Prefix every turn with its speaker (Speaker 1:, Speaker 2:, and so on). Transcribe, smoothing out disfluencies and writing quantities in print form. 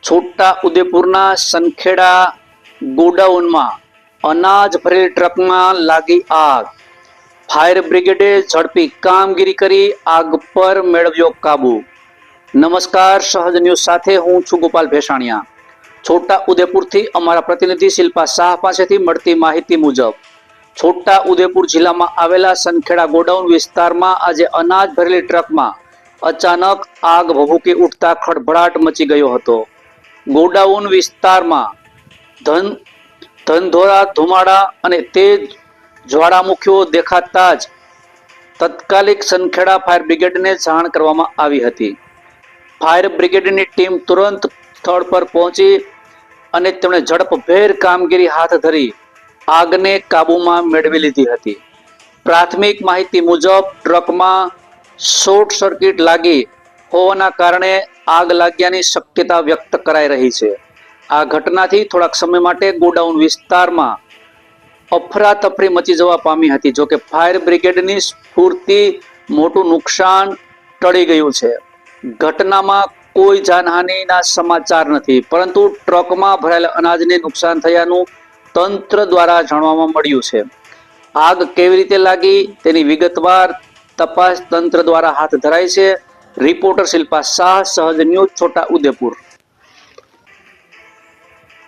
Speaker 1: છોટા ઉદેપુરના સનખેડા ગોડાઉનમાં અનાજ ભરેલી ટ્રકમાં લાગી આગ. ફાયર બ્રિગેડે ઝડપી કામગીરી કરી આગ પર મેળવ્યો કાબુ. નમસ્કાર, સહજ ન્યૂઝ સાથે હું છું ગોપાલ ભેસાણિયા. છોટા ઉદેપુરથી અમારા પ્રતિનિધિ શિલ્પા શાહ પાસેથી મળતી માહિતી મુજબ છોટા ઉદેપુર જિલ્લામાં આવેલા સનખેડા ગોડાઉન વિસ્તારમાં આજે અનાજ ભરેલી ટ્રકમાં અચાનક આગ ભભૂકી ઉઠતા ખળભળાટ મચી ગયો હતો. ગોડાઉન વિસ્તારમાં ધનધોરા ધુમાડા અને તેજ જ્વાળામુખીઓ દેખાતા જ તત્કાલિક સનખેડા ફાયર બ્રિગેડને જાણ કરવામાં આવી હતી. ફાયર બ્રિગેડની ટીમ તુરંત સ્થળ પર પહોંચી અને તેમણે ઝડપભેર કામગીરી હાથ ધરી આગને કાબૂમાં મેળવી લીધી હતી. પ્રાથમિક માહિતી મુજબ ટ્રકમાં શોર્ટ સર્કિટ લાગી હોવાના કારણે આગ લાગ્યાની શક્યતા વ્યક્ત કરાઈ રહી છે. આ ઘટનાથી થોડાક સમય માટે ગોડાઉન વિસ્તારમાં અફરાતફરી મચી જવા પામી હતી. જોકે ફાયર બ્રિગેડની સ્ફૂર્તિ મોટું નુકસાન ટળી ગયું છે. ઘટનામાં કોઈ જાનહાનિના સમાચાર નથી, પરંતુ ટ્રકમાં ભરાયેલા અનાજને નુકસાન થયાનું તંત્ર દ્વારા જાણવામાં મળ્યું છે. આગ કેવી રીતે લાગી તેની વિગતવાર તપાસ તંત્ર દ્વારા હાથ ધરાઈ છે. રિપોર્ટર શિલ્પા શાહ, સહજ ન્યૂઝ, છોટા ઉદેપુર.